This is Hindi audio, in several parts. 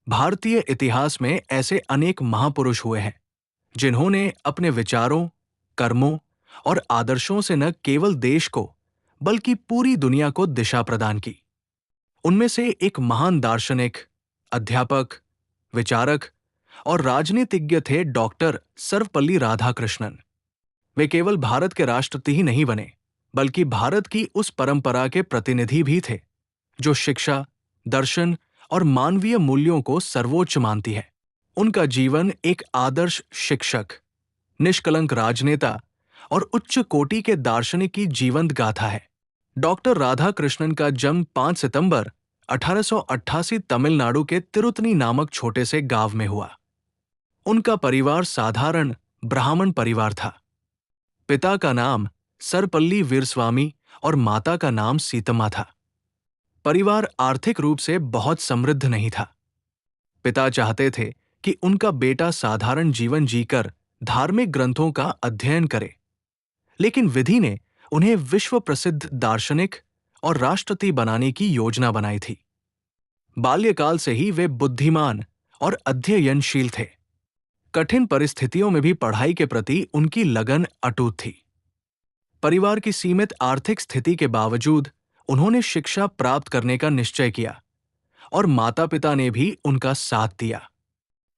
भारतीय इतिहास में ऐसे अनेक महापुरुष हुए हैं जिन्होंने अपने विचारों, कर्मों और आदर्शों से न केवल देश को बल्कि पूरी दुनिया को दिशा प्रदान की। उनमें से एक महान दार्शनिक, अध्यापक, विचारक और राजनीतिज्ञ थे डॉक्टर सर्वपल्ली राधाकृष्णन। वे केवल भारत के राष्ट्रपति ही नहीं बने, बल्कि भारत की उस परंपरा के प्रतिनिधि भी थे जो शिक्षा, दर्शन और मानवीय मूल्यों को सर्वोच्च मानती है। उनका जीवन एक आदर्श शिक्षक, निष्कलंक राजनेता और उच्च कोटि के दार्शनिक की जीवंत गाथा है। डॉक्टर राधाकृष्णन का जन्म 5 सितंबर 1888 तमिलनाडु के तिरुतनी नामक छोटे से गांव में हुआ। उनका परिवार साधारण ब्राह्मण परिवार था। पिता का नाम सर्वपल्ली वीरस्वामी और माता का नाम सीतम्मा था। परिवार आर्थिक रूप से बहुत समृद्ध नहीं था। पिता चाहते थे कि उनका बेटा साधारण जीवन जीकर धार्मिक ग्रंथों का अध्ययन करे, लेकिन विधि ने उन्हें विश्व प्रसिद्ध दार्शनिक और राष्ट्रपति बनाने की योजना बनाई थी। बाल्यकाल से ही वे बुद्धिमान और अध्ययनशील थे। कठिन परिस्थितियों में भी पढ़ाई के प्रति उनकी लगन अटूट थी। परिवार की सीमित आर्थिक स्थिति के बावजूद उन्होंने शिक्षा प्राप्त करने का निश्चय किया और माता-पिता ने भी उनका साथ दिया।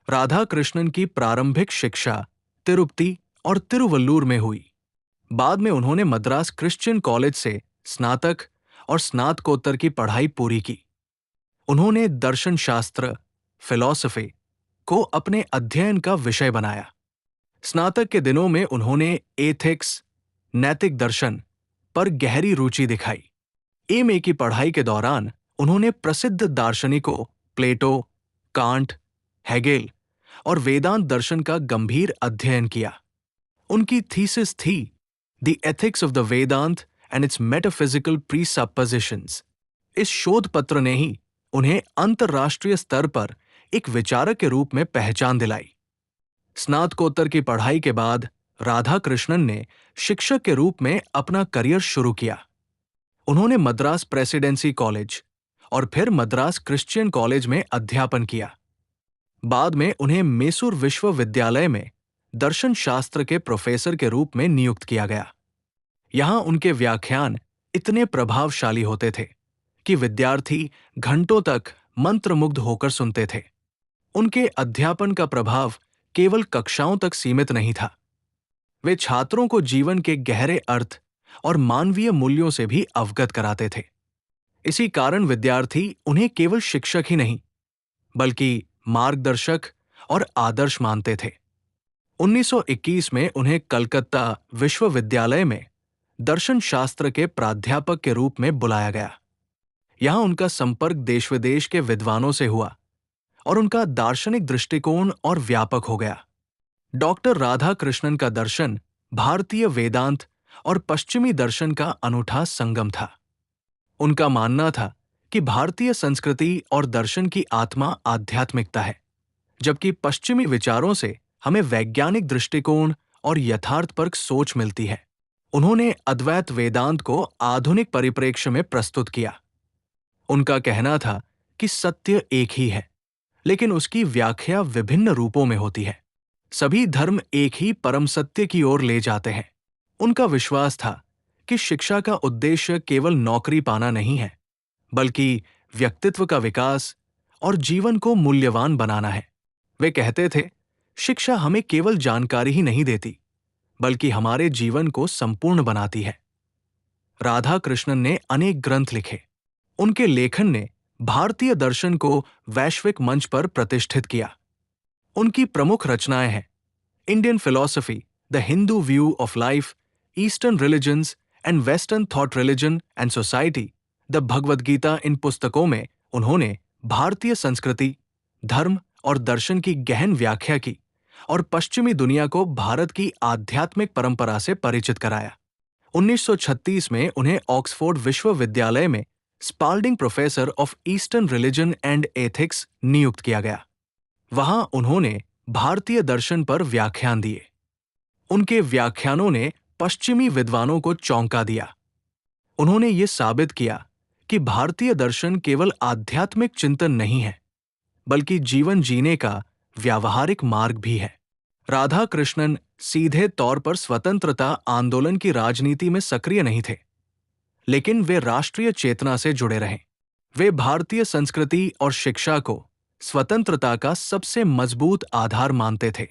राधाकृष्णन की प्रारंभिक शिक्षा तिरुपति और तिरुवल्लुर में हुई। बाद में उन्होंने मद्रास क्रिश्चियन कॉलेज से स्नातक और स्नातकोत्तर की पढ़ाई पूरी की। उन्होंने दर्शन शास्त्र, फिलॉसफी को अपने अध्ययन का विषय बनाया। स्नातक के दिनों में उन्होंने एथिक्स, नैतिक दर्शन पर गहरी रुचि दिखाई। एमए की पढ़ाई के दौरान उन्होंने प्रसिद्ध दार्शनिकों प्लेटो, कांट, हेगेल और वेदांत दर्शन का गंभीर अध्ययन किया। उनकी थीसिस थी the ethics of the Vedanta and its metaphysical presuppositions. इस शोध पत्र ने ही उन्हें अंतर्राष्ट्रीय स्तर पर एक विचारक के रूप में पहचान दिलाई। स्नातकोत्तर की पढ़ाई के बाद राधाकृष्णन ने शिक्षक के रूप में अपना करियर शुरू किया। उन्होंने मद्रास प्रेसिडेंसी कॉलेज और फिर मद्रास क्रिश्चियन कॉलेज में अध्यापन किया। बाद में उन्हें मैसूर विश्वविद्यालय में दर्शन शास्त्र के प्रोफेसर के रूप में नियुक्त किया गया। यहां उनके व्याख्यान इतने प्रभावशाली होते थे कि विद्यार्थी घंटों तक मंत्रमुग्ध होकर सुनते थे। उनके अध्यापन का प्रभाव केवल कक्षाओं तक सीमित नहीं था। वे छात्रों को जीवन के गहरे अर्थ और मानवीय मूल्यों से भी अवगत कराते थे। इसी कारण विद्यार्थी उन्हें केवल शिक्षक ही नहीं, बल्कि मार्गदर्शक और आदर्श मानते थे। 1921 में उन्हें कलकत्ता विश्वविद्यालय में दर्शन शास्त्र के प्राध्यापक के रूप में बुलाया गया। यहां उनका संपर्क देश विदेश के विद्वानों से हुआ और उनका दार्शनिक दृष्टिकोण और व्यापक हो गया। डॉक्टर राधाकृष्णन का दर्शन भारतीय वेदांत और पश्चिमी दर्शन का अनूठा संगम था। उनका मानना था कि भारतीय संस्कृति और दर्शन की आत्मा आध्यात्मिकता है, जबकि पश्चिमी विचारों से हमें वैज्ञानिक दृष्टिकोण और यथार्थपरक सोच मिलती है। उन्होंने अद्वैत वेदांत को आधुनिक परिप्रेक्ष्य में प्रस्तुत किया। उनका कहना था कि सत्य एक ही है, लेकिन उसकी व्याख्या विभिन्न रूपों में होती है। सभी धर्म एक ही परम सत्य की ओर ले जाते हैं। उनका विश्वास था कि शिक्षा का उद्देश्य केवल नौकरी पाना नहीं है, बल्कि व्यक्तित्व का विकास और जीवन को मूल्यवान बनाना है। वे कहते थे, शिक्षा हमें केवल जानकारी ही नहीं देती, बल्कि हमारे जीवन को संपूर्ण बनाती है। राधाकृष्णन ने अनेक ग्रंथ लिखे। उनके लेखन ने भारतीय दर्शन को वैश्विक मंच पर प्रतिष्ठित किया। उनकी प्रमुख रचनाएं हैं Indian philosophy, the Hindu view of life, eastern religions and western thought religion and society, the Bhagavad Gita. इन पुस्तकों में उन्होंने भारतीय संस्कृति, धर्म और दर्शन की गहन व्याख्या की और पश्चिमी दुनिया को भारत की आध्यात्मिक परंपरा से परिचित कराया। 1936 में उन्हें ऑक्सफोर्ड विश्वविद्यालय में Spalding professor of eastern religion and ethics नियुक्त किया गया। वहां उन्होंने भारतीय दर्शन पर व्याख्यान दिए। उनके व्याख्यानों ने पश्चिमी विद्वानों को चौंका दिया। उन्होंने ये साबित किया कि भारतीय दर्शन केवल आध्यात्मिक चिंतन नहीं है, बल्कि जीवन जीने का व्यावहारिक मार्ग भी है। राधाकृष्णन सीधे तौर पर स्वतंत्रता आंदोलन की राजनीति में सक्रिय नहीं थे, लेकिन वे राष्ट्रीय चेतना से जुड़े रहे। वे भारतीय संस्कृति और शिक्षा को स्वतंत्रता का सबसे मजबूत आधार मानते थे।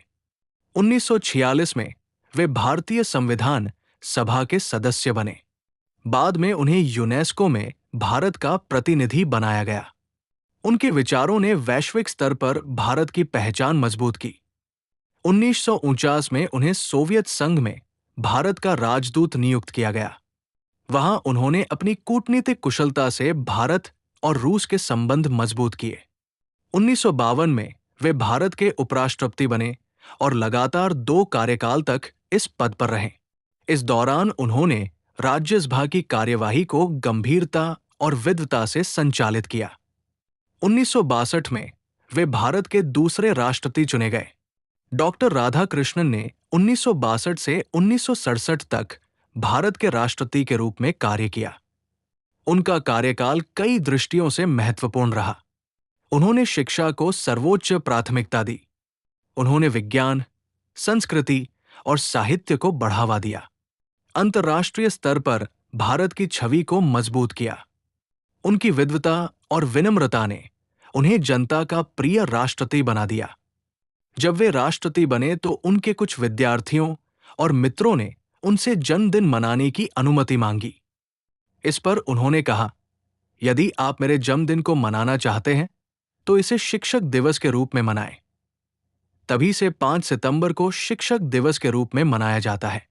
1946 में वे भारतीय संविधान सभा के सदस्य बने। बाद में उन्हें यूनेस्को में भारत का प्रतिनिधि बनाया गया। उनके विचारों ने वैश्विक स्तर पर भारत की पहचान मजबूत की। 1949 में उन्हें सोवियत संघ में भारत का राजदूत नियुक्त किया गया। वहां उन्होंने अपनी कूटनीतिक कुशलता से भारत और रूस के संबंध मजबूत किए। 1952 में वे भारत के उपराष्ट्रपति बने और लगातार 2 कार्यकाल तक इस पद पर रहे। इस दौरान उन्होंने राज्यसभा की कार्यवाही को गंभीरता और विद्वता से संचालित किया। 1962 में वे भारत के दूसरे राष्ट्रपति चुने गए। डॉक्टर राधाकृष्णन ने 1962 से 1967 तक भारत के राष्ट्रपति के रूप में कार्य किया। उनका कार्यकाल कई दृष्टियों से महत्वपूर्ण रहा। उन्होंने शिक्षा को सर्वोच्च प्राथमिकता दी। उन्होंने विज्ञान, संस्कृति और साहित्य को बढ़ावा दिया। अंतर्राष्ट्रीय स्तर पर भारत की छवि को मजबूत किया। उनकी विद्वता और विनम्रता ने उन्हें जनता का प्रिय राष्ट्रपति बना दिया। जब वे राष्ट्रपति बने तो उनके कुछ विद्यार्थियों और मित्रों ने उनसे जन्मदिन मनाने की अनुमति मांगी। इस पर उन्होंने कहा, यदि आप मेरे जन्मदिन को मनाना चाहते हैं तो इसे शिक्षक दिवस के रूप में मनाएं। तभी से 5 सितंबर को शिक्षक दिवस के रूप में मनाया जाता है।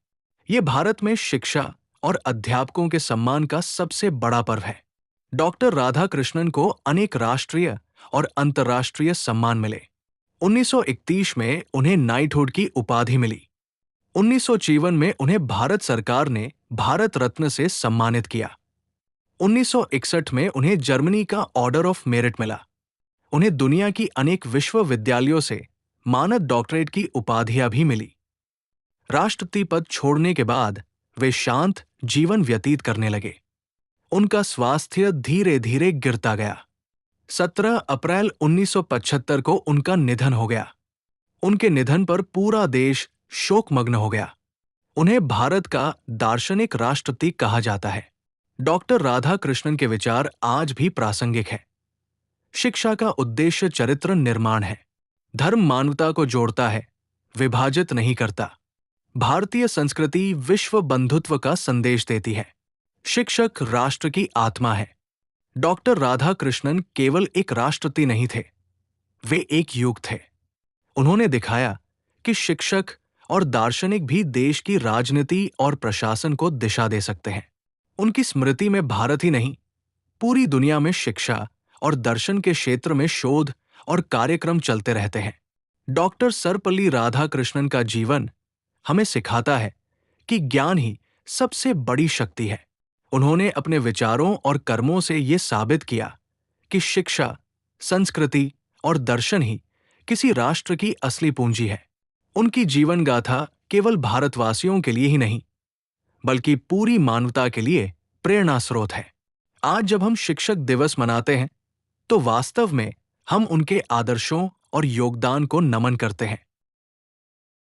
ये भारत में शिक्षा और अध्यापकों के सम्मान का सबसे बड़ा पर्व है। डॉक्टर राधाकृष्णन को अनेक राष्ट्रीय और अंतर्राष्ट्रीय सम्मान मिले। 1931 में उन्हें नाइटहुड की उपाधि मिली। 1954 में उन्हें भारत सरकार ने भारत रत्न से सम्मानित किया। 1961 में उन्हें जर्मनी का ऑर्डर ऑफ मेरिट मिला। उन्हें दुनिया की अनेक विश्वविद्यालयों से मानद डॉक्टरेट की उपाधियां भी मिली। राष्ट्रपति पद छोड़ने के बाद वे शांत जीवन व्यतीत करने लगे। उनका स्वास्थ्य धीरे धीरे गिरता गया। 17 अप्रैल 1975 को उनका निधन हो गया। उनके निधन पर पूरा देश शोकमग्न हो गया। उन्हें भारत का दार्शनिक राष्ट्रपति कहा जाता है। डॉक्टर राधाकृष्णन के विचार आज भी प्रासंगिक हैं। शिक्षा का उद्देश्य चरित्र निर्माण है। धर्म मानवता को जोड़ता है, विभाजित नहीं करता। भारतीय संस्कृति विश्व बंधुत्व का संदेश देती है। शिक्षक राष्ट्र की आत्मा है। डॉक्टर राधाकृष्णन केवल एक राष्ट्रपति नहीं थे, वे एक युग थे। उन्होंने दिखाया कि शिक्षक और दार्शनिक भी देश की राजनीति और प्रशासन को दिशा दे सकते हैं। उनकी स्मृति में भारत ही नहीं, पूरी दुनिया में शिक्षा और दर्शन के क्षेत्र में शोध और कार्यक्रम चलते रहते हैं। डॉक्टर सर्वपल्ली राधाकृष्णन का जीवन हमें सिखाता है कि ज्ञान ही सबसे बड़ी शक्ति है। उन्होंने अपने विचारों और कर्मों से ये साबित किया कि शिक्षा, संस्कृति और दर्शन ही किसी राष्ट्र की असली पूंजी है। उनकी जीवन गाथा केवल भारतवासियों के लिए ही नहीं, बल्कि पूरी मानवता के लिए प्रेरणा स्रोत है। आज जब हम शिक्षक दिवस मनाते हैं तो वास्तव में हम उनके आदर्शों और योगदान को नमन करते हैं।